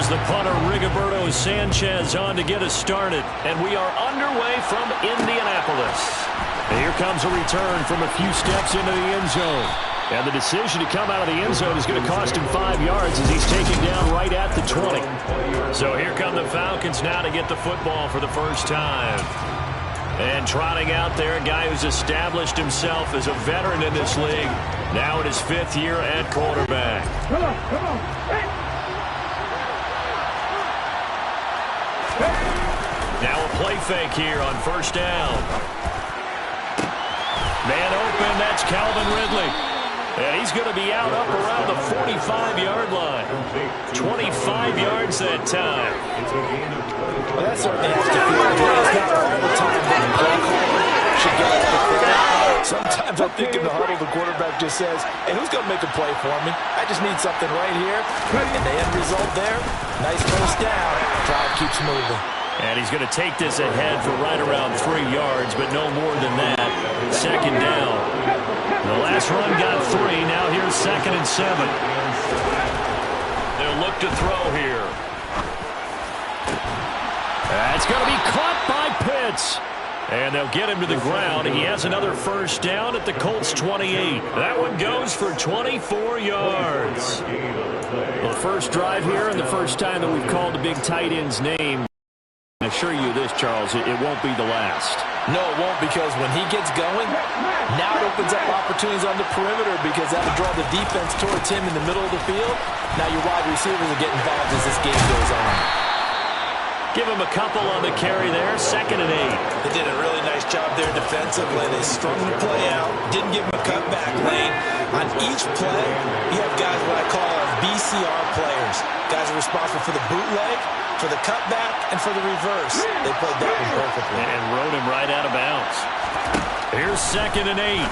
Here's the punter, Rigoberto Sanchez, on to get us started. And we are underway from Indianapolis. And here comes a return from a few steps into the end zone. And the decision to come out of the end zone is going to cost him 5 yards as he's taken down right at the 20. So here come the Falcons now to get the football for the first time. And trotting out there, a guy who's established himself as a veteran in this league, now in his 5th year at quarterback. Come on. Hey. Now a play fake here on first down. Man open, that's Calvin Ridley. And he's going to be out up around the 45-yard line. 25 yards that time. Well, that certainly has to feel good. It's not all the time that the play caller should get us the credit. Sometimes I think in the huddle, the quarterback just says, hey, who's going to make a play for me? I just need something right here. And the end result there, nice first down. Drive keeps moving. And he's going to take this ahead for right around 3 yards, but no more than that. Second down. The last run got 3. Now here's 2nd and 7. They'll look to throw here. That's going to be caught by Pitts. And they'll get him to the ground. He has another first down at the Colts 28. That one goes for 24 yards. Well, the first drive here and the first time that we've called the big tight end's name. I assure you this, Charles, it won't be the last. No, it won't, because when he gets going, now it opens up opportunities on the perimeter because that'll draw the defense towards him in the middle of the field. Now your wide receivers are getting involved as this game goes on. Give him a couple on the carry there. 2nd and 8. They did a really nice job there defensively. They strung the play out, didn't give him a cutback lane. On each play, you have guys what I call our BCR players. Guys are responsible for the bootleg, for the cutback, and for the reverse. They played that one perfectly. And rode him right out of bounds. Here's 2nd and 8.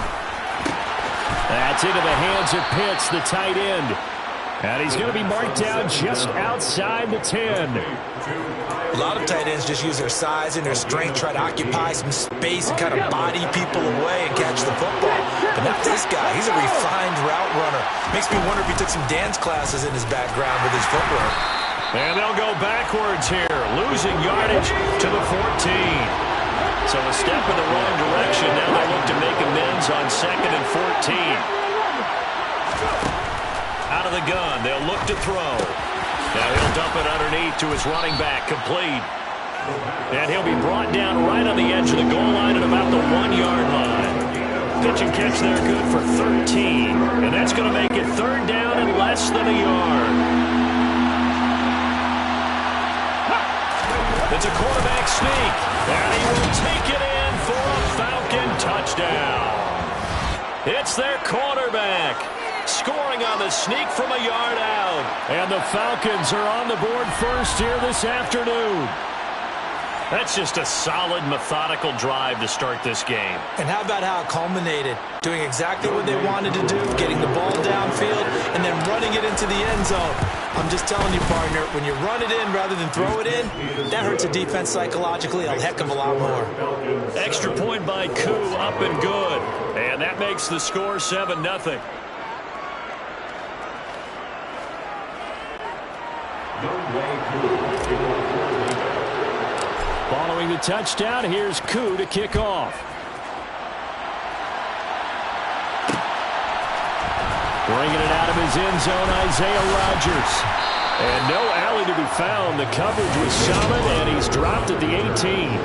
That's into the hands of Pitts, the tight end. And he's going to be marked down just outside the 10. A lot of tight ends just use their size and their strength, try to occupy some space and kind of body people away and catch the football. But not this guy. He's a refined route runner. Makes me wonder if he took some dance classes in his background with his footwork. And they'll go backwards here, losing yardage to the 14. So a step in the wrong direction. Now they look to make amends on 2nd and 14. Out of the gun, they'll look to throw. Now he'll dump it underneath to his running back, complete. And he'll be brought down right on the edge of the goal line at about the 1-yard line. Pitch and catch there, good for 13. And that's going to make it 3rd down and less than a yard. It's a quarterback sneak, and he will take it in for a Falcon touchdown. It's their quarterback, scoring on the sneak from a yard out. And the Falcons are on the board first here this afternoon. That's just a solid, methodical drive to start this game. And how about how it culminated? Doing exactly what they wanted to do, getting the ball downfield, and then running it into the end zone. I'm just telling you, partner, when you run it in rather than throw it in, that hurts a defense psychologically a heck of a lot more. Extra point by Koo, up and good. And that makes the score 7-0. Following the touchdown, here's Koo to kick off. Bringing it out of his end zone, Isaiah Rodgers. And no alley to be found. The coverage was solid, and he's dropped at the 18.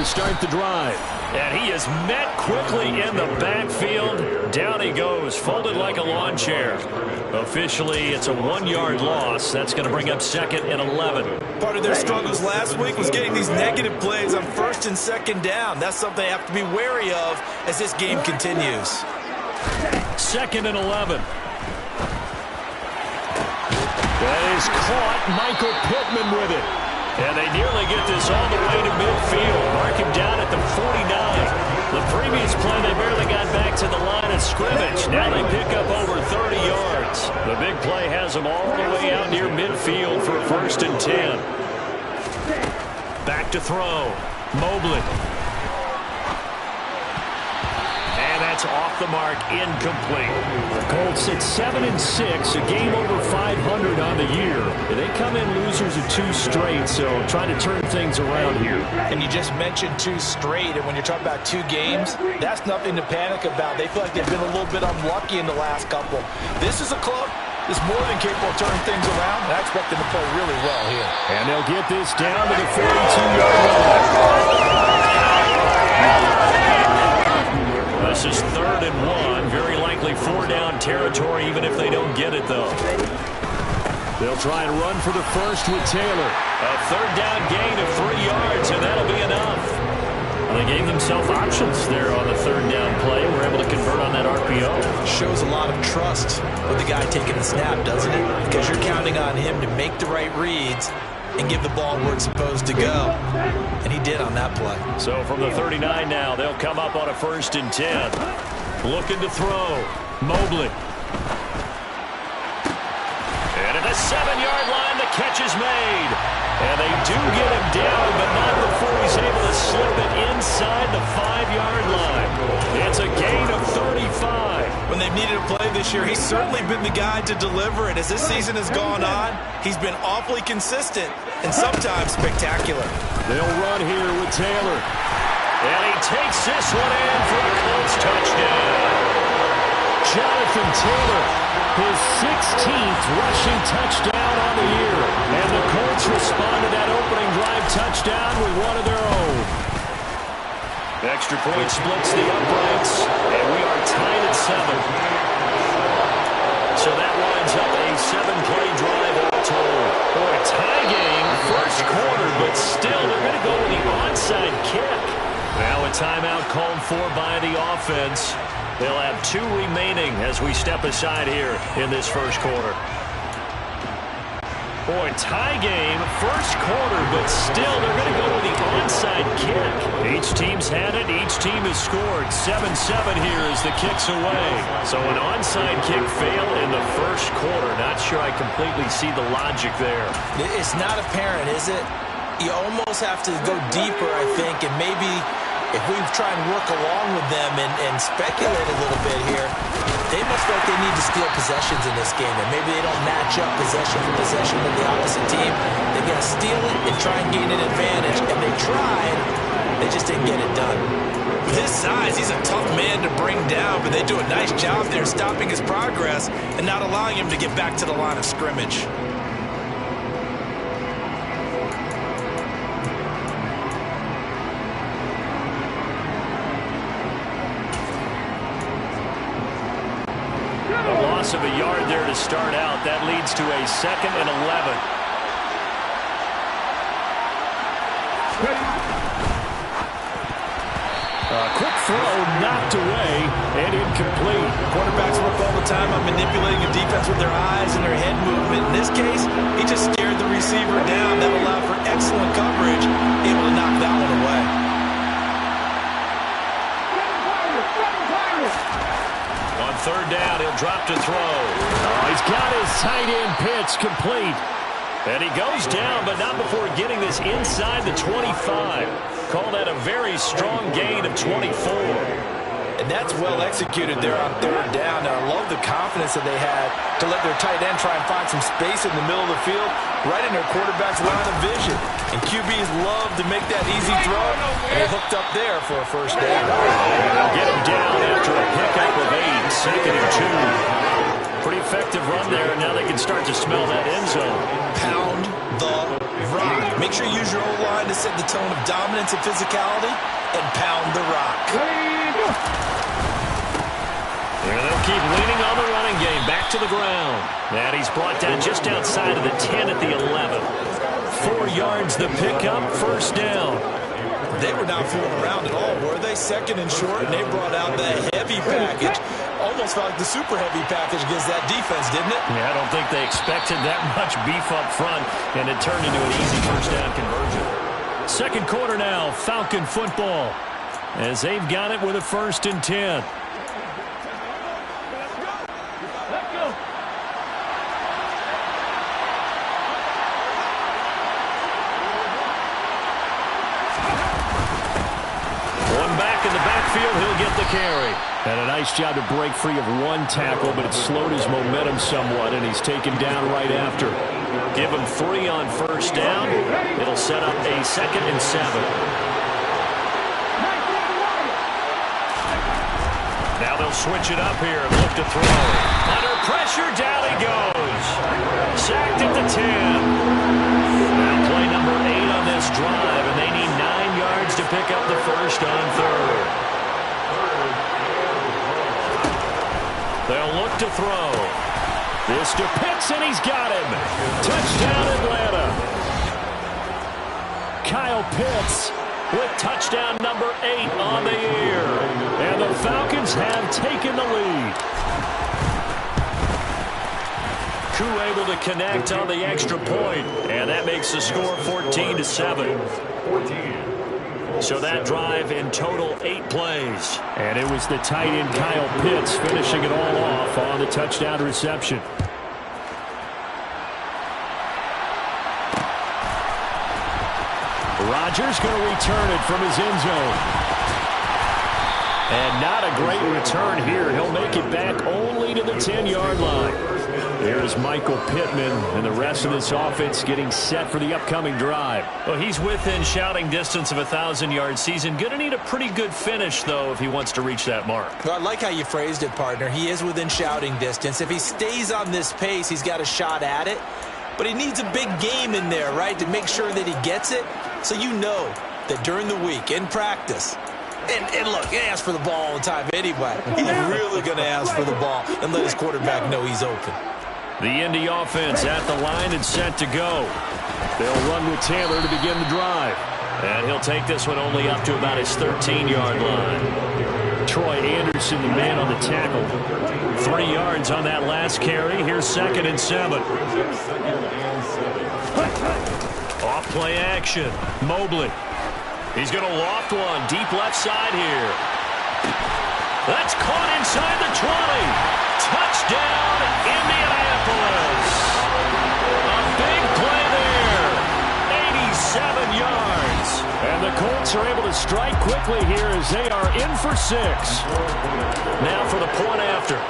Start the drive. And he is met quickly in the backfield. Down he goes, folded like a lawn chair. Officially, it's a 1-yard loss. That's going to bring up 2nd and 11. Part of their struggles last week was getting these negative plays on 1st and 2nd down. That's something they have to be wary of as this game continues. 2nd and 11. That is caught. Michael Pittman with it. And they nearly get this all the way to midfield. Mark him down at the 49. The previous play, they barely got back to the line of scrimmage. Now they pick up over 30 yards. The big play has them all the way out near midfield for a 1st and 10. Back to throw. Mobley. And that's off the mark, incomplete. The Colts at 7-6, a game over 500 on the year. They come in losers of 2 straight, so trying to turn things around here. And you just mentioned 2 straight, and when you're talking about 2 games, that's nothing to panic about. They feel like they've been a little bit unlucky in the last couple. This is a club that's more than capable of turning things around, and I expect them to play really well here. And they'll get this down to the 42-yard line. This is 3rd and 1. Very likely 4-down territory, even if they don't get it, though. They'll try and run for the first with Taylor. A 3rd down gain of 3 yards, and that'll be enough. Well, they gave themselves options there on the 3rd down play. We're able to convert on that RPO. Shows a lot of trust with the guy taking the snap, doesn't it? Because you're counting on him to make the right reads and give the ball where it's supposed to go. And he did on that play. So from the 39 now, they'll come up on a 1st and 10. Looking to throw. Mobley. And at the 7-yard line, the catch is made. And they do get him down, but not before he's able to slip it inside the 5-yard line. It's a gain of 35. When they've needed a play this year, he's certainly been the guy to deliver. And as this season has gone on, he's been awfully consistent and sometimes spectacular. They'll run here with Taylor. And he takes this one in for a Colts touchdown. Jonathan Taylor, his 16th rushing touchdown on the year. And the Colts respond to that opening drive touchdown with one of their own. Extra point splits the uprights, and we are tied at 7. So that winds up a 7-play drive all told. Boy, tie game, first quarter, but still they're going to go with the onside kick. Now a timeout called for by the offense. They'll have 2 remaining as we step aside here in this first quarter. Boy, tie game, first quarter, but still they're going to go with the onside kick. Each team's had it. Each team has scored. 7-7 here as the kick's away. So an onside kick fail in the first quarter. Not sure I completely see the logic there. It's not apparent, is it? You almost have to go deeper, I think, and maybe if we try and work along with them and speculate a little bit here, they must feel like they need to steal possessions in this game, and maybe they don't match up possession for possession with the opposite team. They're going to steal it and try and gain an advantage, and they tried, they just didn't get it done. With his size, he's a tough man to bring down, but they do a nice job there stopping his progress and not allowing him to get back to the line of scrimmage. Of a yard there to start out. That leads to a 2nd and 11. Quick throw knocked away and incomplete. Quarterbacks work all the time on manipulating a defense with their eyes and their head movement. In this case, he just stared the receiver down. That allowed for excellent coverage, able to knock that one away. On 3rd down, he'll drop to throw. Oh, he's got his tight end pitch complete. And he goes down, but not before getting this inside the 25. Call that a very strong gain of 24. And that's well executed there on 3rd down. Now, I love the confidence that they had to let their tight end try and find some space in the middle of the field, right in their quarterback's line of vision. And QBs love to make that easy throw, and they hooked up there for a 1st down. And they'll get him down after a pickup of 8, 2nd and 2. Pretty effective run there, and now they can start to smell that end zone. Pound the rock. Make sure you use your O-line to set the tone of dominance and physicality, and pound the rock. And they'll keep leaning on the running game. Back to the ground. And he's brought down just outside of the 10 at the 11. 4 yards the pickup, 1st down. They were not fooling around at all, were they? 2nd and short, and they brought out the heavy package. almost felt like the super heavy package against that defense, didn't it? Yeah, I don't think they expected that much beef up front, and it turned into an easy first down conversion. Second quarter now, Falcon football, as they've got it with a 1st and 10. In the backfield, he'll get the carry. And a nice job to break free of one tackle, but it slowed his momentum somewhat, and he's taken down right after. Give him 3 on first down. It'll set up a 2nd and 7. Now they'll switch it up here and look to throw. Under pressure, down he goes. Sacked at the 10. Now play number 8 on this drive, and they need 9 yards to pick up the first on 3rd. They'll look to throw. This to Pitts, and he's got him. Touchdown, Atlanta. Kyle Pitts with touchdown number 8 on the year. And the Falcons have taken the lead. Koo able to connect on the extra point, and that makes the score 14-7. So that drive in total 8 plays. And it was the tight end Kyle Pitts finishing it all off on the touchdown reception. Rodgers going to return it from his end zone. And not a great return here. He'll make it back only to the 10-yard line. There's Michael Pittman and the rest of this offense getting set for the upcoming drive. Well, he's within shouting distance of a 1,000-yard season. Going to need a pretty good finish, though, if he wants to reach that mark. Well, I like how you phrased it, partner. He is within shouting distance. If he stays on this pace, he's got a shot at it. But he needs a big game in there, right, to make sure that he gets it. So you know that during the week, in practice, and look, he asks for the ball all the time anyway. He's really going to ask for the ball and let his quarterback know he's open. The Indy offense at the line and set to go. They'll run with Taylor to begin the drive. And he'll take this one only up to about his 13-yard line. Troy Anderson, the man on the tackle. 3 yards on that last carry. Here's 2nd and 7. Off play action. Mobley. He's going to loft one. Deep left side here. That's caught inside the 20. Touchdown, Indianapolis. A big play there. 87 yards. And the Colts are able to strike quickly here as they are in for 6. Now for the point after.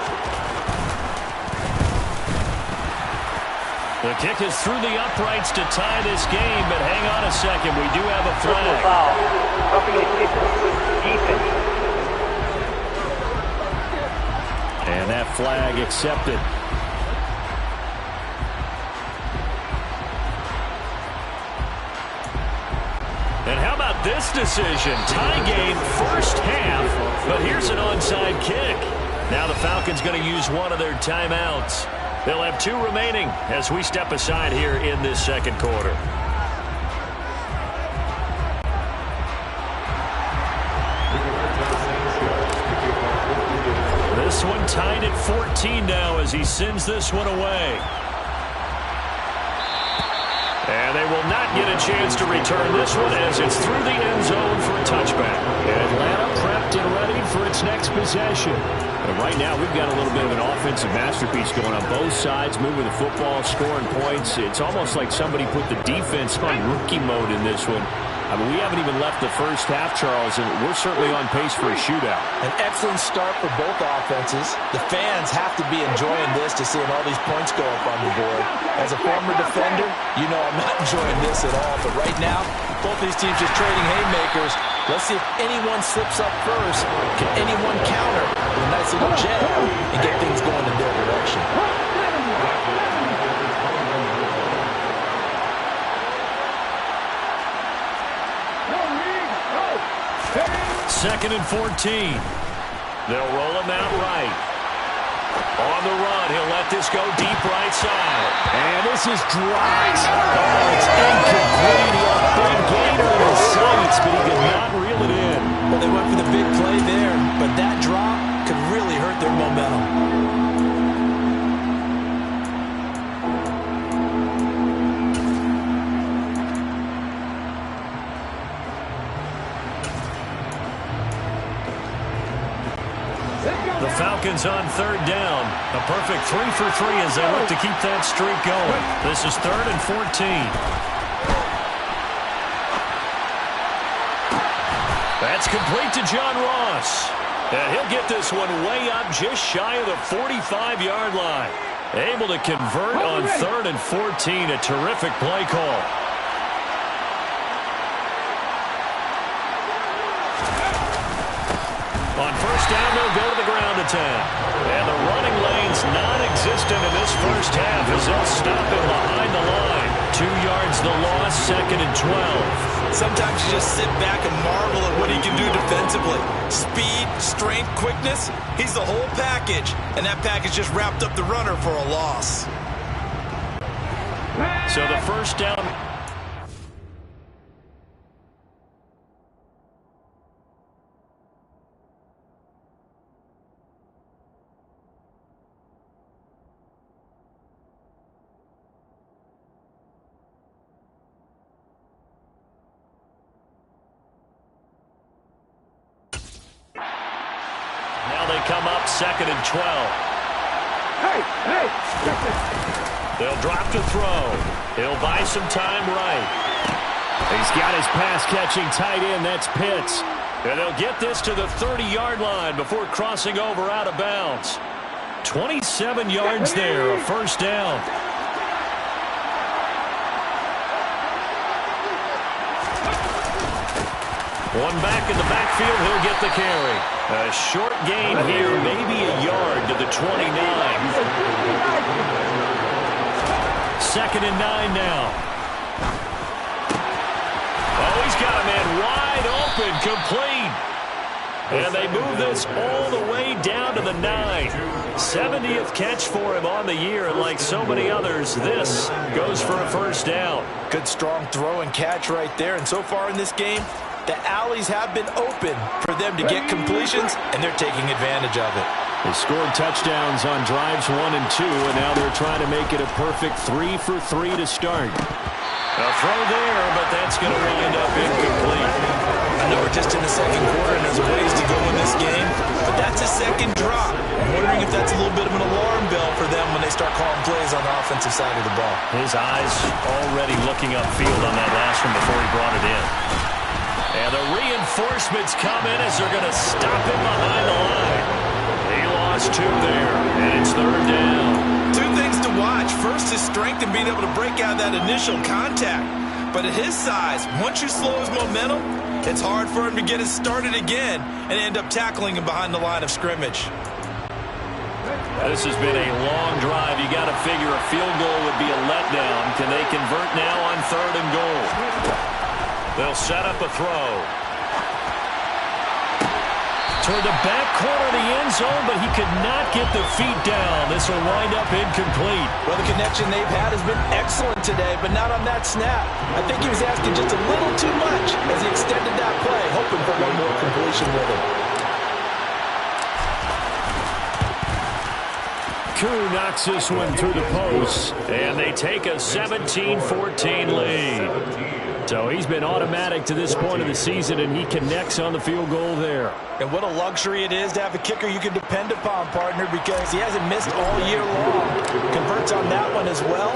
The kick is through the uprights to tie this game, but hang on a second. We do have a flag. And that flag accepted. And how about this decision? Tie game first half, but here's an onside kick. Now the Falcons going to use one of their timeouts. They'll have 2 remaining as we step aside here in this second quarter. This one tied at 14 now as he sends this one away. And they will not get a chance to return this one as it's through the end zone for a touchback. Atlanta prepped and ready for its next possession. And right now we've got a little bit of an offensive masterpiece going on both sides, moving the football, scoring points. It's almost like somebody put the defense on rookie mode in this one. I mean, we haven't even left the first half, Charles, and we're certainly on pace for a shootout. An excellent start for both offenses. The fans have to be enjoying this to seeing all these points go up on the board. As a former defender, you know I'm not enjoying this at all. But right now, both these teams just trading haymakers. Let's see if anyone slips up first. Can anyone counter with a nice little jab and get things going in their direction? 2nd and 14. They'll roll him out right. On the run, he'll let this go deep right side. And this is dropped. Oh, it's incomplete. He had a big gainer in his sights, but he did not reel it in. Well, they went for the big play there, but that drop could really hurt their momentum. The Falcons on third down. A perfect 3 for 3 as they look to keep that streak going. This is 3rd and 14. That's complete to John Ross. And he'll get this one way up just shy of the 45-yard line. Able to convert on 3rd and 14. A terrific play call. On first down, they'll go to the ground attack. And the running lane's non-existent in this first half as they'll stop him behind the line. 2 yards the loss, 2nd and 12. Sometimes you just sit back and marvel at what he can do defensively. Speed, strength, quickness, he's the whole package. And that package just wrapped up the runner for a loss. So the first down. Come up 2nd and 12. They'll drop to throw. He'll buy some time right. He's got his pass-catching tight end. That's Pitts. And they'll get this to the 30-yard line before crossing over out of bounds. 27 yards there, a first down. One back in the backfield, he'll get the carry. A short gain here, maybe a yard to the 29. 2nd and 9 now. Oh, he's got a man wide open, complete. And they move this all the way down to the 9. 70th catch for him on the year, and like so many others, this goes for a first down. Good, strong throw and catch right there. And so far in this game, the alleys have been open for them to get completions, and they're taking advantage of it. They scored touchdowns on drives 1 and 2, and now they're trying to make it a perfect 3 for 3 to start. A throw there, but that's going to wind up incomplete. I know we're just in the second quarter, and there's a ways to go in this game, but that's a second drop. I'm wondering if that's a little bit of an alarm bell for them when they start calling plays on the offensive side of the ball. His eyes already looking upfield on that last one before he brought it in. And the reinforcements come in as they're going to stop him behind the line. He lost 2 there, and it's 3rd down. 2 things to watch. First, his strength and being able to break out of that initial contact. But at his size, once you slow his momentum, it's hard for him to get it started again and end up tackling him behind the line of scrimmage. This has been a long drive. You got to figure a field goal would be a letdown. Can they convert now on 3rd and goal? They'll set up a throw. Toward the back corner of the end zone, but he could not get the feet down. This will wind up incomplete. Well, the connection they've had has been excellent today, but not on that snap. I think he was asking just a little too much as he extended that play, hoping for one more completion with it. Koo knocks this one through the post, and they take a 17-14 lead. So he's been automatic to this point of the season, and he connects on the field goal there. And what a luxury it is to have a kicker you can depend upon, partner, because he hasn't missed all year long. Converts on that one as well,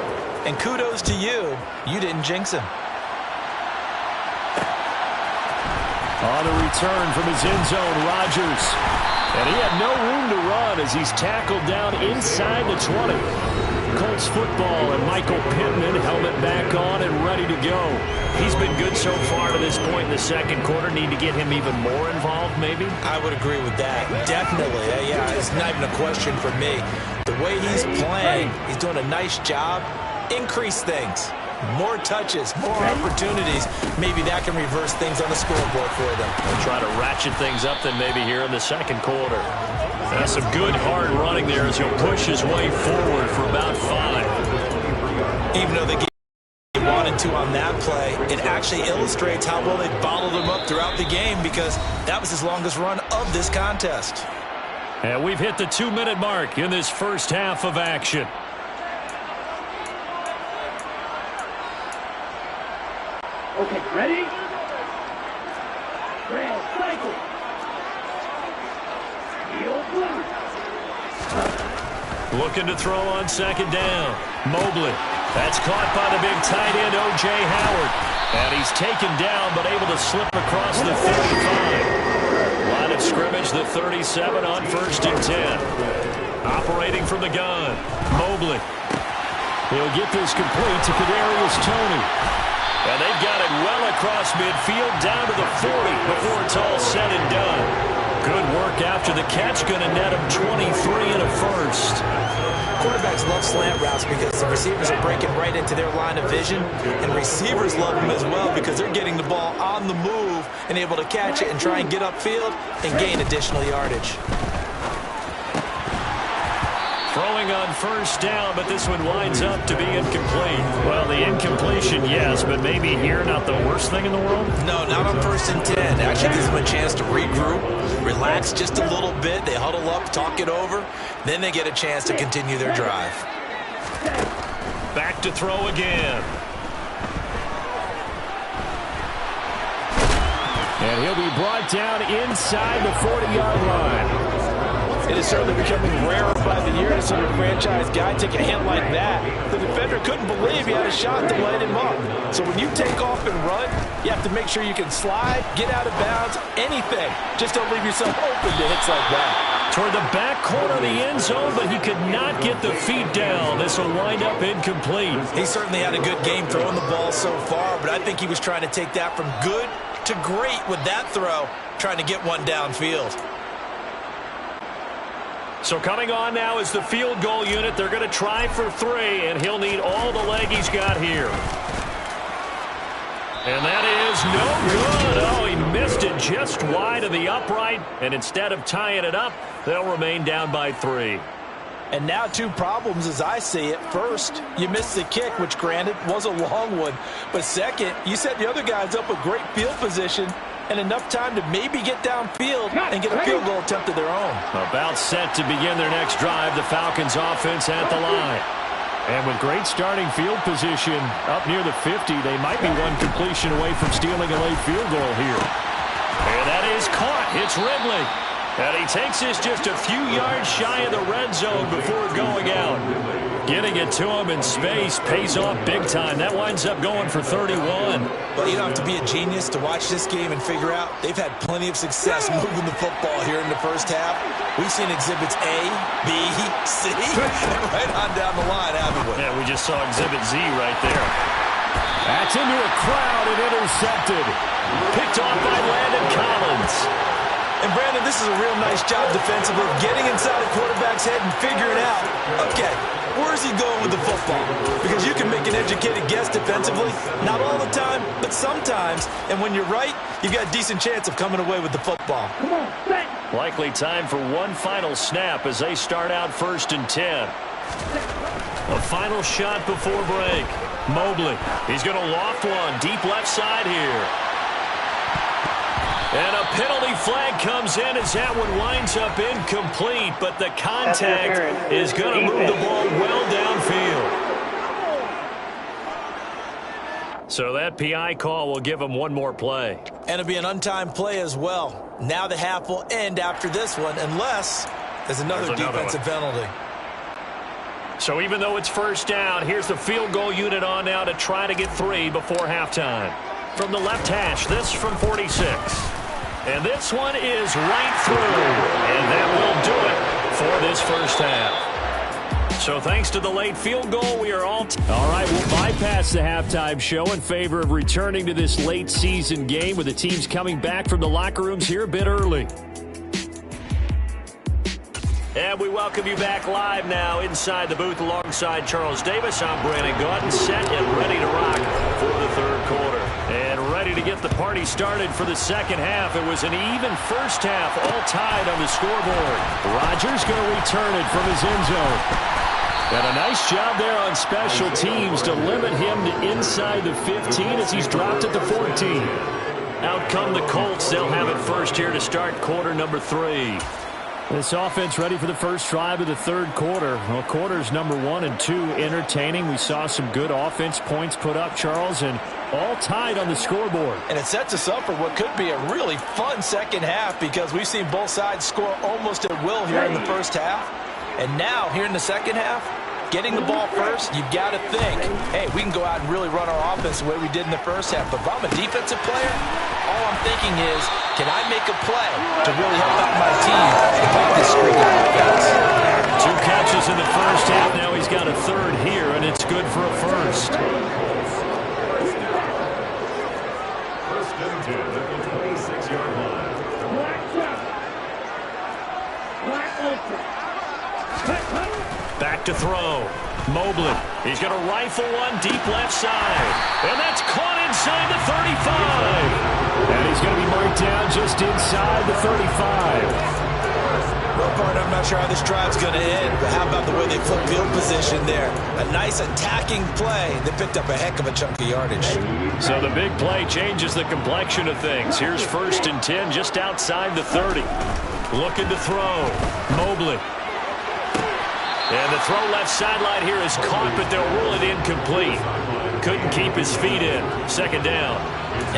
and kudos to you. You didn't jinx him. On the return from his end zone, Rodgers. And he had no room to run as he's tackled down inside the 20. Colts football and Michael Pittman, helmet back on and ready to go. He's been good so far to this point in the second quarter. Need to get him even more involved, maybe? I would agree with that. Definitely. Yeah, it's not even a question for me. The way he's playing, he's doing a nice job. Increase things. More touches, more opportunities. Maybe that can reverse things on the scoreboard for them. They'll try to ratchet things up then maybe here in the second quarter. That's some good hard running there as he'll push his way forward for about 5. Even though they wanted to on that play, it actually illustrates how well they bottled him up throughout the game because that was his longest run of this contest. And we've hit the 2-minute mark in this first half of action. Okay, ready? Red cycle. Field Looking to throw on second down. Mobley. That's caught by the big tight end, O.J. Howard. And he's taken down, but able to slip across the 35. Line of scrimmage, the 37 on 1st and 10. Operating from the gun. Mobley. He'll get this complete to Kadarius Toney. And they've got it well across midfield down to the 40 before it's all said and done. Good work after the catch. Going to net him 23 and a first. Quarterbacks love slant routes because the receivers are breaking right into their line of vision. And receivers love them as well because they're getting the ball on the move and able to catch it and try and get upfield and gain additional yardage. Throwing on first down, but this one winds up to be incomplete. Well, the incompletion, yes, but maybe here not the worst thing in the world? No, not on 1st and 10. Actually gives them a chance to regroup, relax just a little bit. They huddle up, talk it over. Then they get a chance to continue their drive. Back to throw again. And he'll be brought down inside the 40-yard line. It is certainly becoming rarer by the year to see a franchise guy take a hit like that. The defender couldn't believe he had a shot to light him up. So when you take off and run, you have to make sure you can slide, get out of bounds, anything. Just don't leave yourself open to hits like that. Toward the back corner of the end zone, but he could not get the feet down. This will wind up incomplete. He certainly had a good game throwing the ball so far, but I think he was trying to take that from good to great with that throw, trying to get one downfield. So coming on now is the field goal unit. They're going to try for 3, and he'll need all the leg he's got here. And that is no good. Oh, he missed it just wide of the upright, and instead of tying it up, they'll remain down by 3. And now 2 problems as I see it. First, you missed the kick, which granted was a long one. But second, you set the other guys up a great field position and enough time to maybe get downfield and get a field goal attempt of their own. About set to begin their next drive, the Falcons offense at the line. And with great starting field position up near the 50, they might be one completion away from stealing a late field goal here. And that is caught. It's Ridley. And he takes this just a few yards shy of the red zone before going out. Getting it to him in space pays off big time. That winds up going for 31. Well, you don't have to be a genius to watch this game and figure out they've had plenty of success moving the football here in the first half. We've seen exhibits A, B, C, and right on down the line, haven't we? Yeah, we just saw exhibit Z right there. That's into a crowd and intercepted. Picked off by Landon Collins. And, Brandon, this is a real nice job defensively, getting inside a quarterback's head and figuring out, okay, where is he going with the football? Because you can make an educated guess defensively, not all the time, but sometimes. And when you're right, you've got a decent chance of coming away with the football. Likely time for one final snap as they start out 1st and 10. A final shot before break. Mobley, he's going to loft one deep left side here. And a penalty flag comes in as that one winds up incomplete, but the contact is going to move the ball well downfield. So that PI call will give him one more play. And it'll be an untimed play as well. Now the half will end after this one, unless there's another defensive penalty. So even though it's first down, here's the field goal unit on now to try to get 3 before halftime. From the left hash, this from 46. And this one is right through. And that will do it for this first half. So thanks to the late field goal, we are all right, we'll bypass the halftime show in favor of returning to this late season game with the teams coming back from the locker rooms here a bit early. And we welcome you back live now inside the booth alongside Charles Davis. I'm Brandon Gaudin, set and ready to rock for the third quarter. And ready to get the party started for the second half. It was an even first half, all tied on the scoreboard. Rodgers going to return it from his end zone. And a nice job there on special teams to limit him to inside the 15 as he's dropped at the 14. Out come the Colts. They'll have it first here to start quarter number 3. This offense ready for the first drive of the third quarter. Well, quarters number 1 and 2 entertaining. We saw some good offense points put up, Charles, and all tied on the scoreboard. And it sets us up for what could be a really fun second half because we've seen both sides score almost at will here in the first half. And now, here in the second half, getting the ball first, you've got to think, hey, we can go out and really run our offense the way we did in the first half. But if I'm a defensive player, all I'm thinking is, can I make a play to really help out my team to break this streak of offense? 2 catches in the first half. Now he's got a third here, and it's good for a first. First and 10 at the 26-yard line. Back to throw. Mobley. He's going to rifle one deep left side. And that's caught inside the 35. And he's going to be marked down just inside the 35. Well, partner, I'm not sure how this drive's going to end, but how about the way they flip field position there? A nice attacking play. They picked up a heck of a chunk of yardage. So the big play changes the complexion of things. Here's first and 10 just outside the 30. Looking to throw. Mobley. And the throw left sideline here is caught, but they'll rule it incomplete. Couldn't keep his feet in. Second down.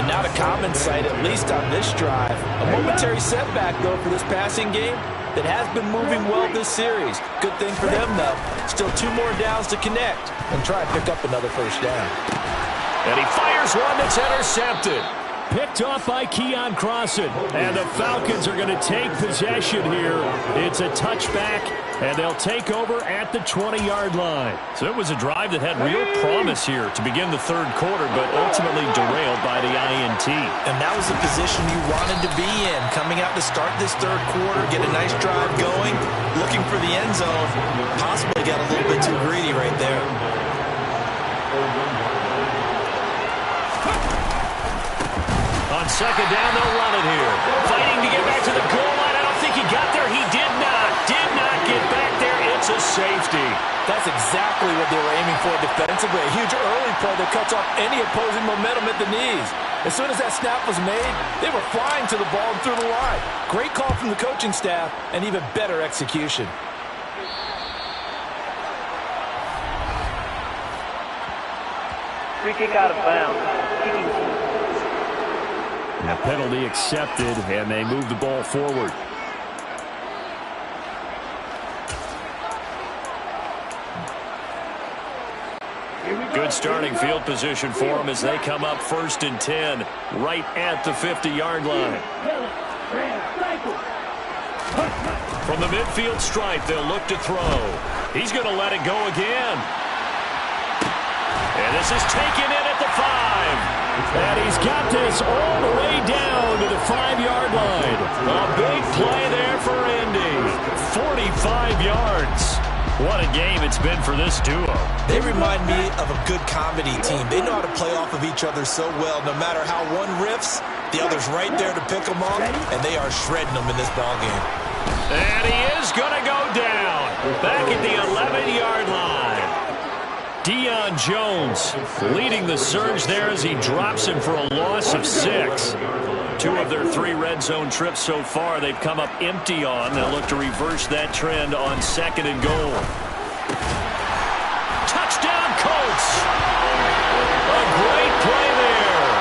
And not a common sight, at least on this drive. A momentary setback, though, for this passing game that has been moving well this series. Good thing for them, though. Still 2 more downs to connect and try and pick up another first down. And he fires one that's intercepted. Picked off by Keon Crossan. And the Falcons are going to take possession here. It's a touchback, and they'll take over at the 20-yard line. So it was a drive that had real promise here to begin the third quarter, but ultimately derailed by the INT. And that was the position you wanted to be in. Coming out to start this third quarter, get a nice drive going, looking for the end zone. Possibly got a little bit too greedy right there. On second down, they'll run it here. Fighting to get back to the goal line. I don't think he got there. He did not get back there. It's a safety. That's exactly what they were aiming for defensively. A huge early play that cuts off any opposing momentum at the knees. As soon as that snap was made, they were flying to the ball and through the line. Great call from the coaching staff and even better execution. Free kick out of bounds. A penalty accepted, and they move the ball forward. Good starting field position for them as they come up first and 10, right at the 50-yard line. From the midfield stripe, they'll look to throw. He's going to let it go again. And this is taken in at the 5. And he's got this all the way down to the 5-yard line. A big play there for Indy. 45 yards. What a game it's been for this duo. They remind me of a good comedy team. They know how to play off of each other so well. No matter how one riffs, the other's right there to pick them up, and they are shredding them in this ballgame. And he is going to go down. Back at the 11-yard line. Deion Jones leading the surge there as he drops him for a loss of 6. 2 of their 3 red zone trips so far they've come up empty on. They'll look to reverse that trend on second and goal. Touchdown, Colts! A great play there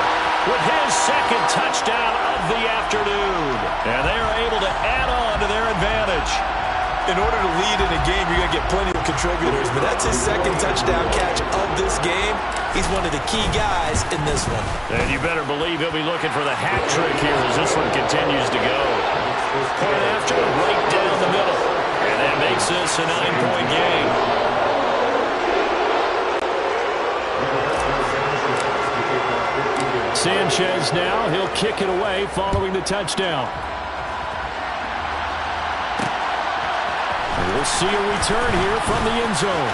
with his second touchdown of the afternoon. And they are able to add on to their advantage. In order to lead in a game, you're going to get plenty of contributors, but that's his second touchdown catch of this game. He's one of the key guys in this one. And you better believe he'll be looking for the hat trick here as this one continues to go. Point after, right down the middle. And that makes this a 9-point game. Sanchez now, he'll kick it away following the touchdown. We'll see a return here from the end zone.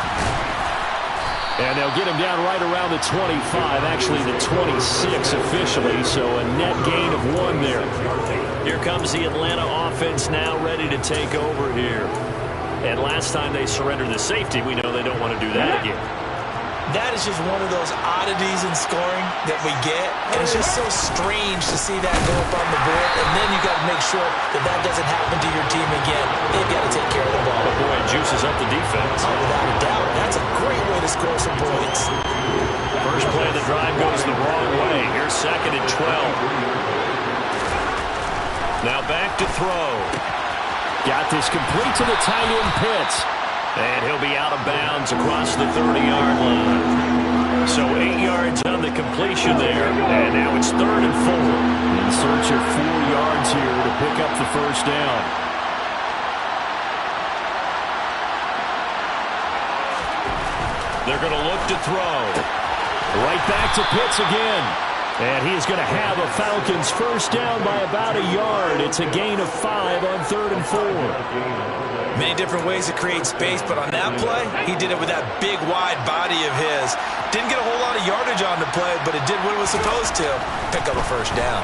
And they'll get him down right around the 25, actually the 26 officially, so a net gain of 1 there. Here comes the Atlanta offense now ready to take over here. And last time they surrendered the safety, we know they don't want to do that again. That is just one of those oddities in scoring that we get, and it's just so strange to see that go up on the board, and then you got to make sure that that doesn't happen to your team again. They've got to take care of the ball. But boy, it juices up the defense. Oh, without a doubt. That's a great way to score some points. First play of the drive goes the wrong way. Here's 2nd and 12. Now back to throw. Got this complete to the tight end Pitts. And he'll be out of bounds across the 30-yard line. So 8 yards on the completion there. And now it's 3rd and 4. In search of 4 yards here to pick up the first down. They're going to look to throw. Right back to Pitts again. And he is going to have a Falcons first down by about a yard. It's a gain of 5 on 3rd and 4. Many different ways to create space, but on that play, he did it with that big, wide body of his. Didn't get a whole lot of yardage on the play, but it did what it was supposed to. Pick up a first down.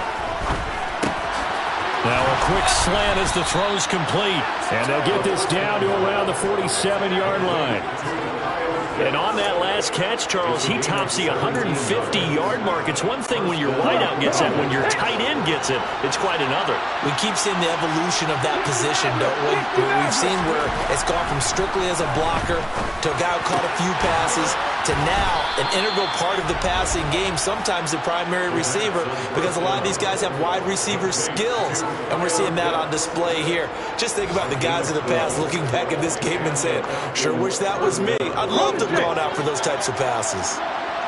Now a quick slant as the throw's complete. And they'll get this down to around the 47-yard line. And on that last catch, Charles, he tops the 150-yard mark. It's one thing when your wideout gets it. When your tight end gets it, it's quite another. We keep seeing the evolution of that position, don't we? We've seen where it's gone from strictly as a blocker to a guy who caught a few passes to now an integral part of the passing game, sometimes the primary receiver, because a lot of these guys have wide receiver skills, and we're seeing that on display here. Just think about the guys of the past looking back at this game and saying, sure wish that was me. I'd love to have gone out for those types of passes.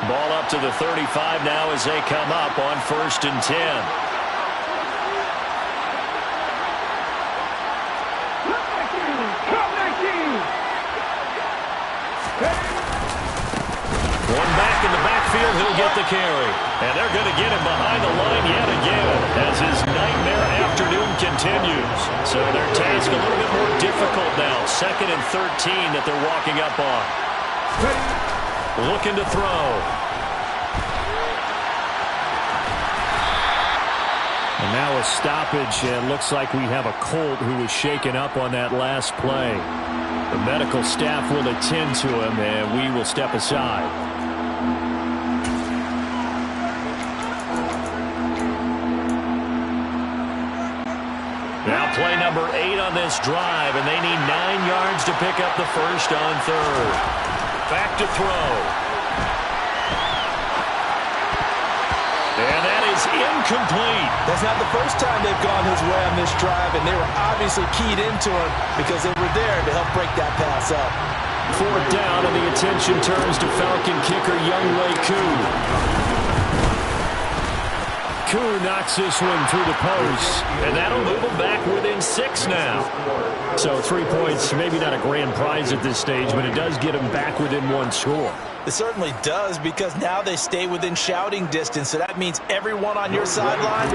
Ball up to the 35 now as they come up on 1st and 10. One back in the backfield, he'll get the carry. And they're going to get him behind the line yet again as his nightmare afternoon continues. So their task a little bit more difficult now. 2nd and 13 that they're walking up on. Looking to throw. And now a stoppage, and looks like we have a Colt who was shaken up on that last play. The medical staff will attend to him, and we will step aside. Now play number 8 on this drive, and they need 9 yards to pick up the first on 3rd. Back to throw. And that is incomplete. That's not the first time they've gone his way on this drive, and they were obviously keyed into him because they were there to help break that pass up. 4th down, and the attention turns to Falcon kicker Wk15. Koo knocks this one through the post, and that'll move them back within 6 now. So 3 points, maybe not a grand prize at this stage, but it does get them back within 1 score. It certainly does, because now they stay within shouting distance, so that means everyone on your sideline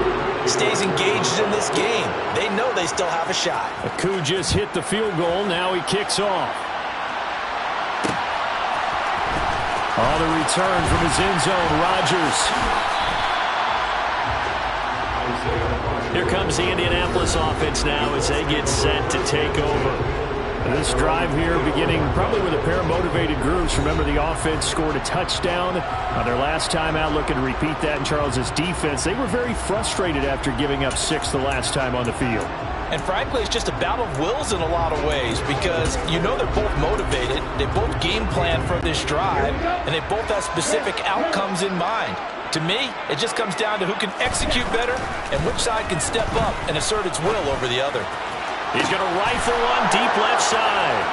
stays engaged in this game. They know they still have a shot. Koo just hit the field goal. Now he kicks off. On the return from his end zone, Rodgers. Here comes the Indianapolis offense now as they get set to take over. This drive here beginning probably with a pair of motivated groups. Remember, the offense scored a touchdown on their last time out, looking to repeat that in Charles's defense. They were very frustrated after giving up 6 the last time on the field. And frankly, it's just a battle of wills in a lot of ways, because you know they're both motivated, they both game plan for this drive, and they both have specific outcomes in mind. To me, it just comes down to who can execute better and which side can step up and assert its will over the other. He's going to rifle one deep left side.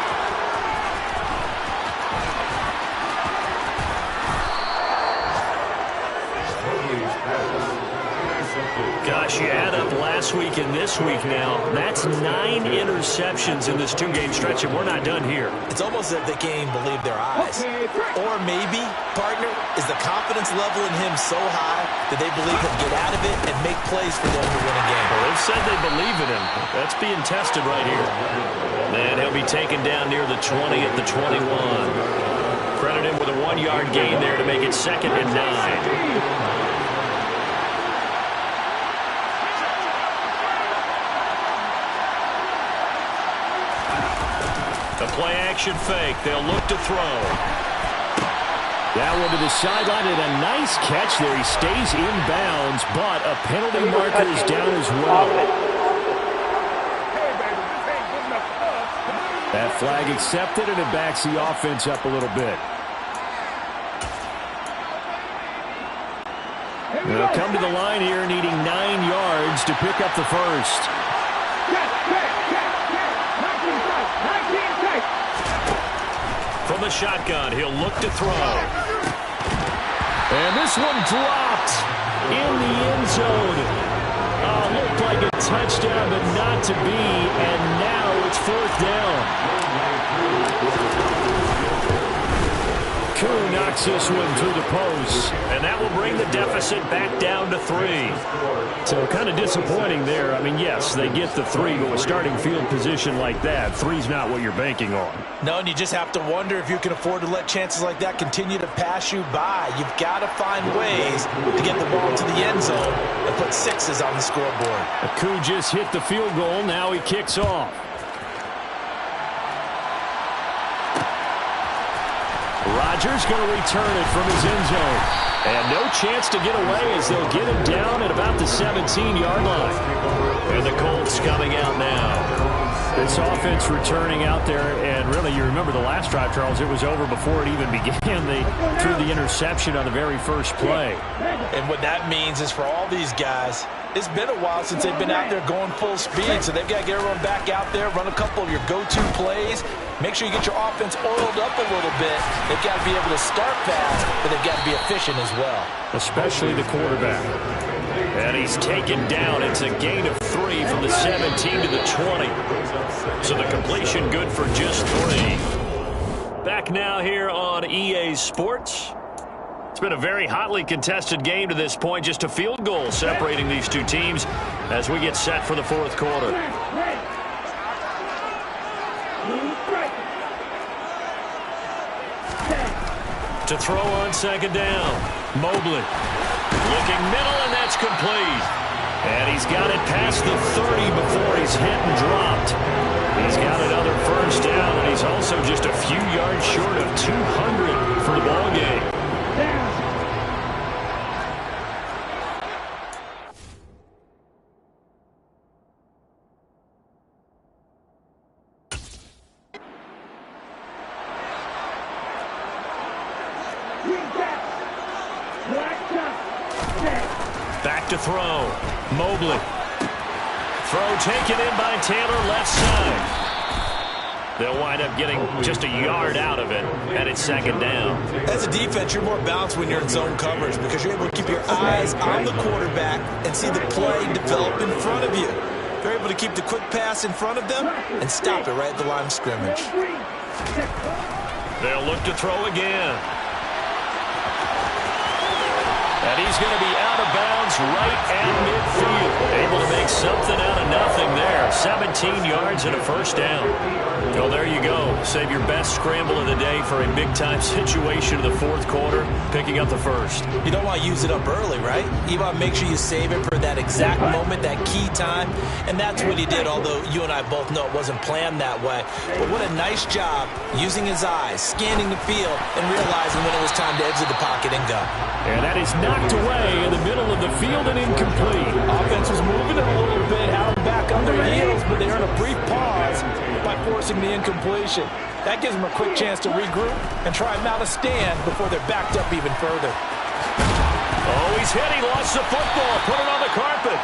Gosh, you add up last week and this week now, that's 9 interceptions in this 2-game stretch, and we're not done here. It's almost as if they can't even believe their eyes. Or maybe, partner, is the confidence level in him so high that they believe he'll get out of it and make plays for them to win a game. Well, they've said they believe in him. That's being tested right here. And he'll be taken down near the 20 at the 21. Credit him with a 1-yard gain there to make it 2nd and 9. The play-action fake. They'll look to throw. That one to the sideline, and a nice catch there. He stays in bounds, but a penalty marker is down as well. That flag accepted, and it backs the offense up a little bit. They'll come to the line here, needing 9 yards to pick up the first. From the shotgun, he'll look to throw. And this one dropped in the end zone. Looked like a touchdown, but not to be. And now it's 4th down. Koo knocks this one through the post. And that will bring the deficit back down to 3. So kind of disappointing there. I mean, yes, they get the 3, but with starting field position like that, 3's not what you're banking on. No, and you just have to wonder if you can afford to let chances like that continue to pass you by. You've got to find ways to get the ball to the end zone and put 6s on the scoreboard. Koo just hit the field goal. Now he kicks off. Rodgers going to return it from his end zone. And no chance to get away as they'll get him down at about the 17-yard line. And the Colts coming out now. This offense returning out there, and really, you remember the last drive, Charles, it was over before it even began. They threw the interception on the very first play. And what that means is for all these guys, it's been a while since they've been out there going full speed, so they've got to get everyone back out there, run a couple of your go-to plays, make sure you get your offense oiled up a little bit. They've got to be able to start fast, but they've got to be efficient as well. Especially the quarterback. And he's taken down. It's a gain of 3 from the 17 to the 20. So the completion good for just 3. Back now here on EA Sports. It's been a very hotly contested game to this point. Just a field goal separating these two teams as we get set for the 4th quarter. To throw on 2nd down. Mobley looking middle, and that's complete. And he's got it past the 30 before he's hit and dropped. He's got another 1st down, and he's also just a few yards short of 200 for the ball game. Back to throw. Mobley. Throw taken in by Taylor, left side. They'll wind up getting just a yard out of it, and it's 2nd down. As a defense, you're more balanced when you're in zone coverage because you're able to keep your eyes on the quarterback and see the play develop in front of you. You're able to keep the quick pass in front of them and stop it right at the line of scrimmage. They'll look to throw again. And he's going to be out of bounds right at midfield. Able to make something out of nothing there. 17 yards and a 1st down. Well, there you go. Save your best scramble of the day for a big-time situation in the 4th quarter, picking up the 1st. You don't want to use it up early, right? You want to make sure you save it for that exact moment, that key time. And that's what he did, although you and I both know it wasn't planned that way. But what a nice job using his eyes, scanning the field, and realizing when it was time to exit the pocket and go. And that is knocked away in the middle of the field and incomplete. Offense was moving it a little bit, had them back on their heels, but they earned a brief pause by forcing the incompletion. That gives them a quick chance to regroup and try and mount a stand before they're backed up even further. Oh, he's hit. He lost the football. Put it on the carpet.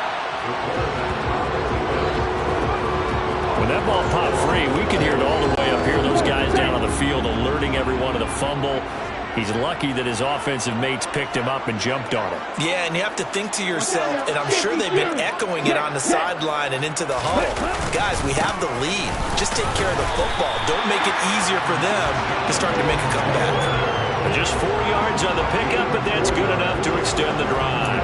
When that ball popped free, we could hear it all the way up here. Those guys down on the field alerting everyone of the fumble. He's lucky that his offensive mates picked him up and jumped on him. Yeah, and you have to think to yourself, and I'm sure they've been echoing it on the sideline and into the huddle. Guys, we have the lead. Just take care of the football. Don't make it easier for them to start to make a comeback. Just 4 yards on the pickup, but that's good enough to extend the drive.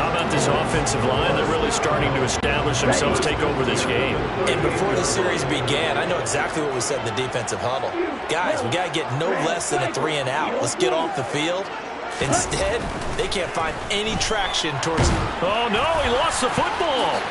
How about this offensive line? They're really starting to establish themselves, take over this game. And before the series began, I know exactly what we said in the defensive huddle. Guys, we got to get no less than a 3 and out. Let's get off the field. Instead, they can't find any traction towards... Oh, no, he lost the football.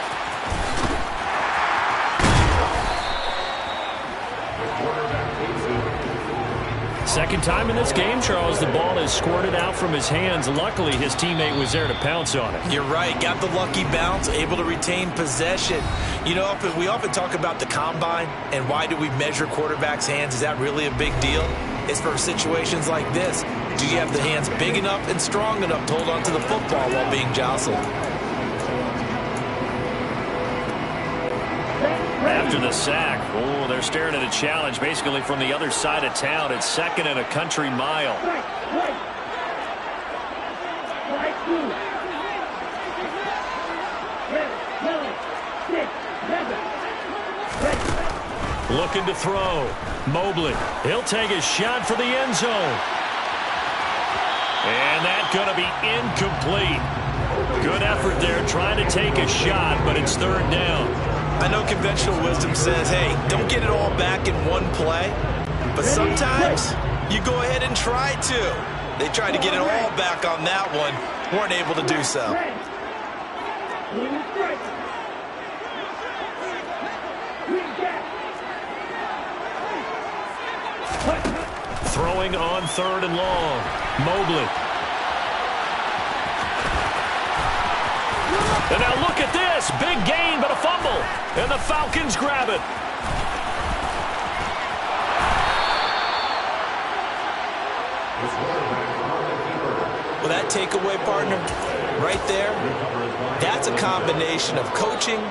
Second time in this game, Charles, the ball has squirted out from his hands. Luckily, his teammate was there to pounce on it. You're right. Got the lucky bounce, able to retain possession. You know, we often talk about the combine and why do we measure quarterbacks' hands. Is that really a big deal? It's for situations like this. Do you have the hands big enough and strong enough to hold on to the football while being jostled? After the sack, oh, they're staring at a challenge basically from the other side of town. It's second and a country mile. Looking to throw. Mobley. He'll take a shot for the end zone. And that's going to be incomplete. Good effort there trying to take a shot, but it's third down. I know conventional wisdom says, hey, don't get it all back in one play. But sometimes you go ahead and try to. They tried to get it all back on that one. Weren't able to do so. Throwing on third and long. Mobley. And now look at this. Big gain, but a fumble. And the Falcons grab it. Well, that takeaway, partner, right there, that's a combination of coaching,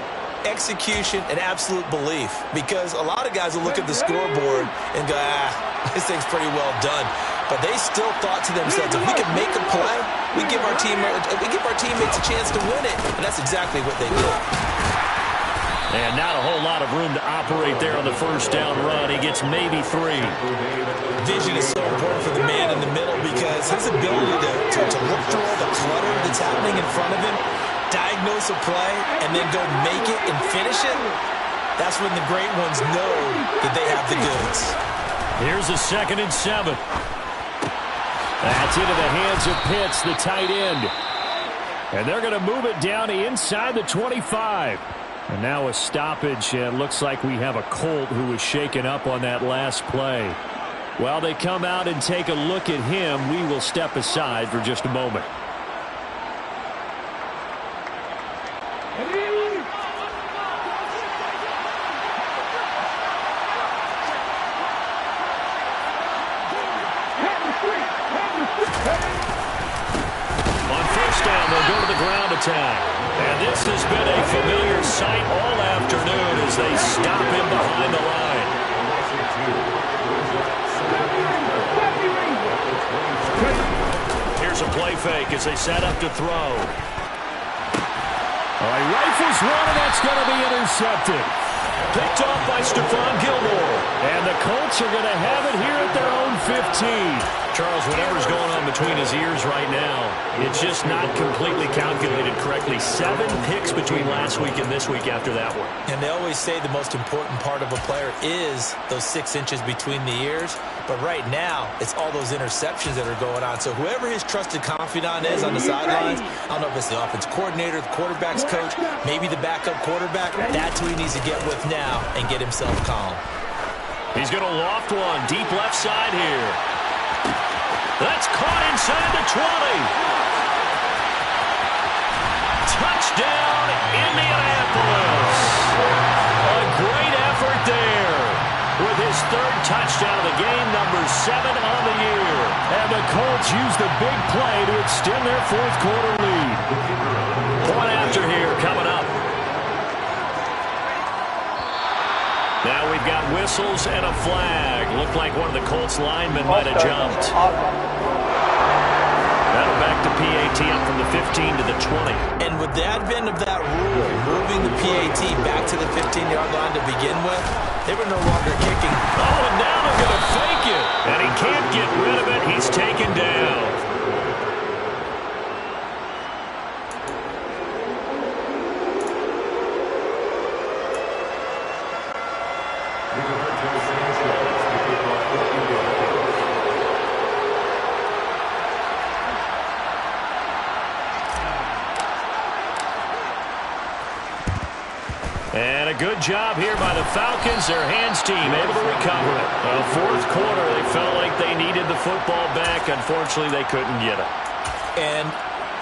execution, and absolute belief. Because a lot of guys will look at the scoreboard and go, this thing's pretty well done. But they still thought to themselves, if we can make a play, we give our teammates a chance to win it. And that's exactly what they did. And not a whole lot of room to operate there on the first down run. He gets maybe 3. Vision is so important for the man in the middle because his ability to look through all the clutter that's happening in front of him, diagnose a play, and then go make it and finish it, that's when the great ones know that they have the goods. Here's a 2nd and 7. That's into the hands of Pitts, the tight end. And they're going to move it down inside the 25. And now a stoppage, and it looks like we have a Colt who was shaken up on that last play. While they come out and take a look at him, we will step aside for just a moment. On first down, they'll go to the ground attack. And this has been a familiar sight all afternoon as they stop him behind the line. Here's a play fake as they set up to throw. All right, rifles one, and that's going to be intercepted. Picked off by Stephon Gilmore. And the Colts are going to have it here at their own 15. Charles, whatever's going on between his ears right now, it's just not completely calculated correctly. 7 picks between last week and this week after that one. And they always say the most important part of a player is those 6 inches between the ears. But right now, it's all those interceptions that are going on. So whoever his trusted confidant is on the sidelines, I don't know if it's the offense coordinator, the quarterback's coach, maybe the backup quarterback, that's who he needs to get with now and get himself calm. He's going to loft one deep left side here. That's caught inside the 20. Touchdown, Indianapolis. A great effort there with his 3rd touchdown of the game, number 7 on the year. And the Colts use the big play to extend their 4th quarter lead. Point after here coming up. Now we've got whistles and a flag. Looked like one of the Colts linemen might have jumped. That'll back the PAT up from the 15 to the 20. And with the advent of that rule, moving the PAT back to the 15-yard line to begin with, they were no longer kicking. Oh, and now they're going to fake it. And he can't get rid of it. He's taken down. And a good job here by the Falcons. Their hands team able to recover it. Fourth quarter, they felt like they needed the football back. Unfortunately, they couldn't get it. And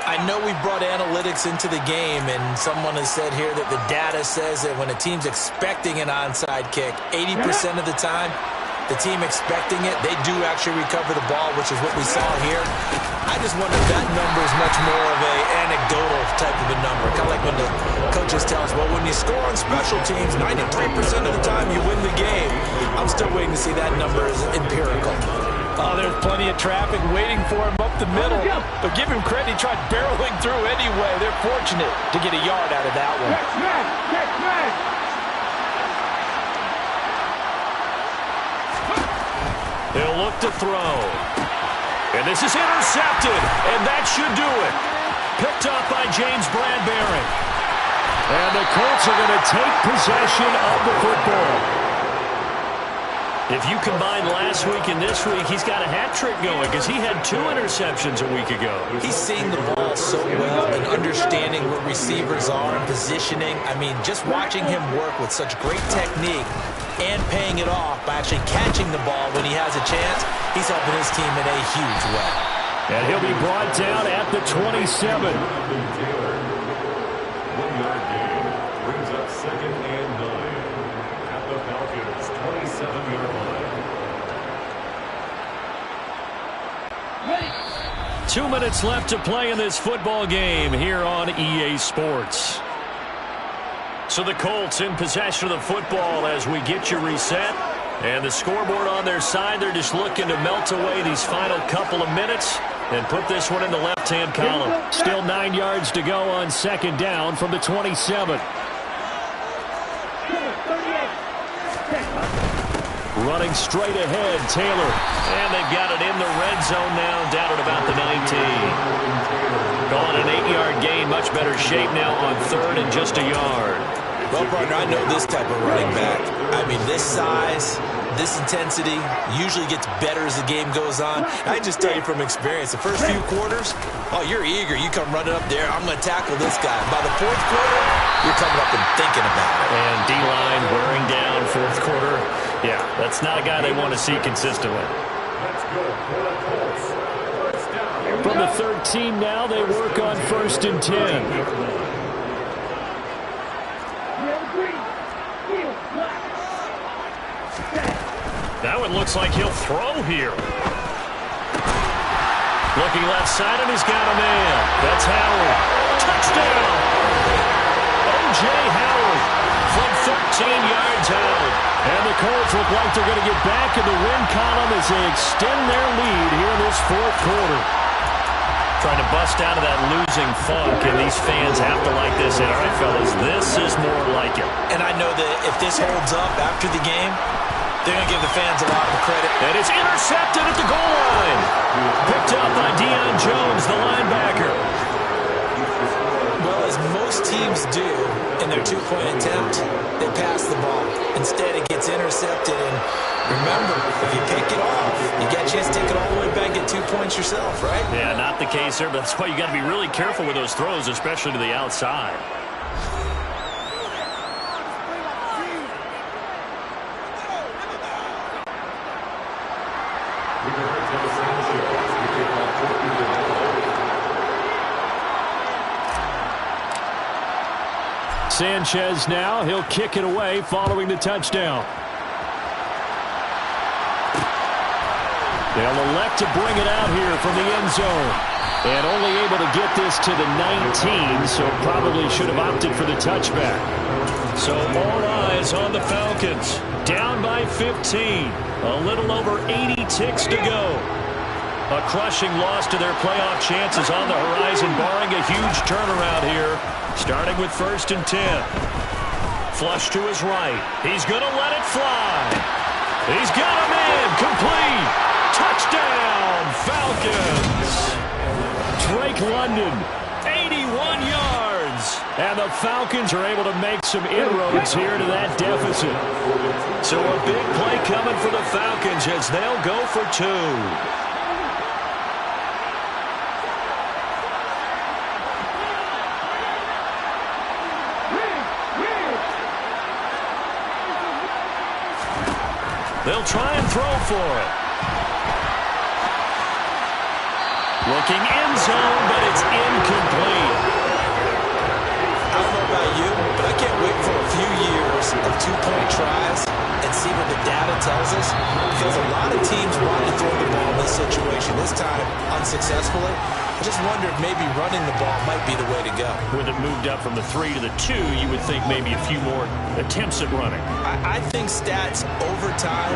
I know we brought analytics into the game, and someone has said here that the data says that when a team's expecting an onside kick, 80% of the time, the team expecting it, they do actually recover the ball, which is what we saw here. I just wonder if that number is much more of an anecdotal type of a number. Kind of like when the coaches tell us, well, when you score on special teams, 93% of the time you win the game. I'm still waiting to see that number as empirical. Oh, there's plenty of traffic waiting for him up the middle. But give him credit, he tried barreling through anyway. They're fortunate to get a yard out of that one. He'll look to throw. And this is intercepted. And that should do it. Picked up by James Bradbury. And the Colts are going to take possession of the football. If you combine last week and this week, he's got a hat trick going because he had 2 interceptions a week ago. He's seeing the ball so well and understanding where receivers are and positioning. I mean, just watching him work with such great technique and paying it off by actually catching the ball when he has a chance, he's helping his team in a huge way. And he'll be brought down at the 27. 1-yard gain brings up 2nd and 9 at the Falcons' 27-yard line. 2 minutes left to play in this football game here on EA Sports. So the Colts in possession of the football as we get you reset. And the scoreboard on their side, they're just looking to melt away these final couple of minutes and put this one in the left-hand column. Still 9 yards to go on 2nd down from the 27. Running straight ahead, Taylor. And they've got it in the red zone now, down at about the 19. Calling an 8-yard gain, much better shape now on 3rd and just a yard. Well, partner, I know this type of running back. I mean, this size, this intensity usually gets better as the game goes on. I just tell you from experience, the first few quarters, oh, you're eager. You come running up there, I'm going to tackle this guy. By the 4th quarter, you're coming up and thinking about it. And D-line wearing down 4th quarter. Yeah, that's not a guy they want to see consistently. That's good for the Colts. First down. From the 13 now, they work on 1st and 10. That one looks like he'll throw here. Looking left side, and he's got a man. That's Howard. Touchdown! O.J. Howard from 13 yards out. And the Colts look like they're going to get back in the win column as they extend their lead here in this 4th quarter. Trying to bust out of that losing funk, and these fans have to like this. And all right, fellas, this is more like it. And I know that if this holds up after the game, they're going to give the fans a lot of credit. And it's intercepted at the goal line. Picked up by Deion Jones, the linebacker. Well, as most teams do in their 2-point attempt, they pass the ball. Instead, it gets intercepted. And remember, if you pick it off, you get a chance to take it all the way back and get 2 points yourself, right? Yeah, not the case there, but that's why you got to be really careful with those throws, especially to the outside. Sanchez now, he'll kick it away following the touchdown. They'll elect to bring it out here from the end zone. And only able to get this to the 19, so probably should have opted for the touchback. So all eyes on the Falcons. Down by 15. A little over 80 ticks to go. A crushing loss to their playoff chances on the horizon, barring a huge turnaround here. Starting with 1st and 10. Flush to his right. He's going to let it fly. He's got a man. Complete. Touchdown, Falcons. Drake London, 81 yards. And the Falcons are able to make some inroads here to that deficit. So a big play coming for the Falcons as they'll go for 2. They'll try and throw for it. Looking end zone, but it's incomplete. I don't know about you, but I can't wait for a few years of two-point tries and see what the data tells us, because a lot of teams want to throw the ball in this situation, this time unsuccessfully. I just wondered maybe running the ball might be the way to go. With it moved up from the 3 to the 2, you would think maybe a few more attempts at running. I think stats over time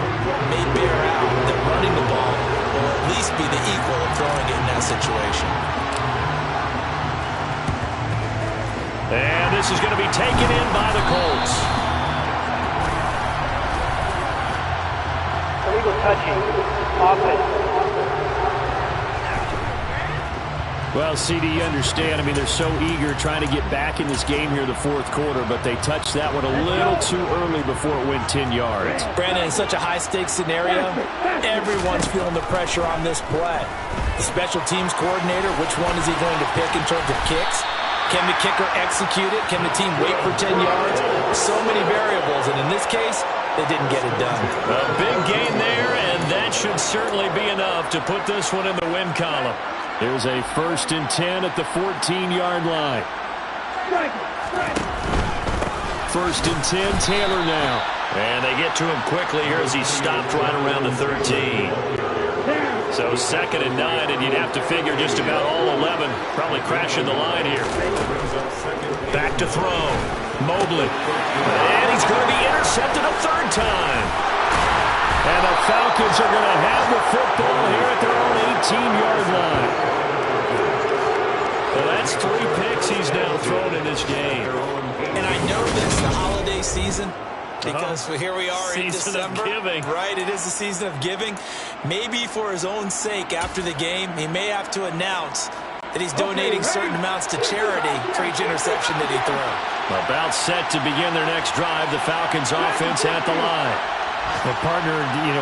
may bear out that running the ball will at least be the equal of throwing it in that situation. And this is going to be taken in by the Colts. Illegal touching. Offense. Well, CD, you understand. I mean, they're so eager trying to get back in this game here in the fourth quarter, but they touched that one a little too early before it went 10 yards. Brandon, in such a high-stakes scenario, everyone's feeling the pressure on this play. The special teams coordinator, which one is he going to pick in terms of kicks? Can the kicker execute it? Can the team wait for 10 yards? So many variables, and in this case, they didn't get it done. A big gain there, and that should certainly be enough to put this one in the win column. Here's a 1st and 10 at the 14-yard line. 1st and 10, Taylor now. And they get to him quickly here as he stopped right around the 13. So 2nd and 9, and you'd have to figure just about all 11 probably crashing the line here. Back to throw. Mobley. And he's going to be intercepted a 3rd time. And the Falcons are going to have the football here at their own 18-yard line. Well, that's 3 picks he's now thrown in this game. And I know this, the holiday season, because here we are in December. Season of giving. Right, it is the season of giving. Maybe for his own sake after the game, he may have to announce that he's donating certain amounts to charity for each interception that he throws. About set to begin their next drive, the Falcons offense at the line. The partner,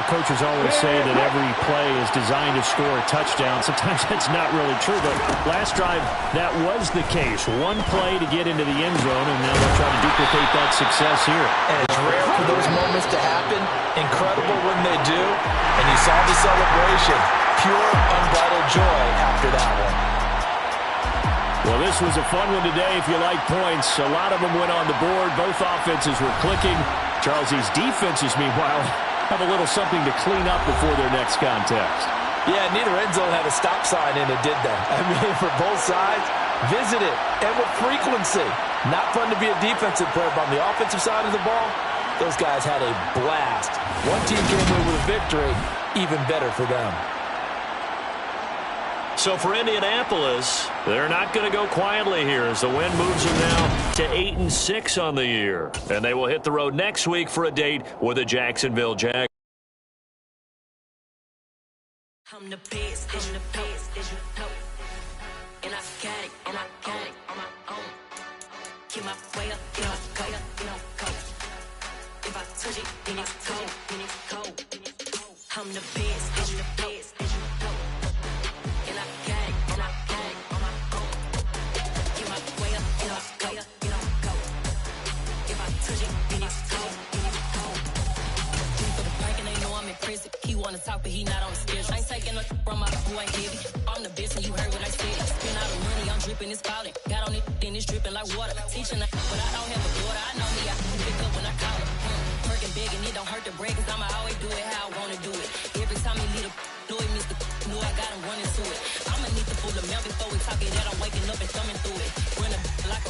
coaches always say that every play is designed to score a touchdown. Sometimes that's not really true, but last drive, that was the case. One play to get into the end zone, and now they'll try to duplicate that success here. And it's rare for those moments to happen. Incredible when they do. And you saw the celebration. Pure, unbridled joy after that one. Well, this was a fun one today if you like points. A lot of them went on the board. Both offenses were clicking. Charles, these defenses, meanwhile, have a little something to clean up before their next contest. Yeah, neither end zone had a stop sign in it, did they? I mean, for both sides, visit it, and with frequency. Not fun to be a defensive player, but on the offensive side of the ball, those guys had a blast. One team came away with a victory, even better for them. So for Indianapolis, they're not going to go quietly here as the win moves them now to 8-6 on the year. And they will hit the road next week for a date with the Jacksonville Jaguars. I'm the best, and you know. And I got it, and I got it on my own. Get my way up, get my go, go. If I touch it, then it's cold, I'm the best, and you know. And I got it, and I got it on my own. Get my way up, get my go. If I touch it, then it's cold, For the prank and they know I'm impressive. He wanna talk, but he not on the schedule. I ain't taking no from my boy ain't heavy. I'm the best and you heard what I said. Spend all the money, I'm dripping, it's falling. Got on it, then it's dripping like water. Teaching but I don't have a daughter. I know me, I can pick up when I call her. Working big and it don't hurt to break, cause I'ma always do it how I wanna do it. Every time he lead a know it means the know I got him running to it. I'ma need to pull the mail before we talk it that I'm waking up and thumbing through it. Run a like a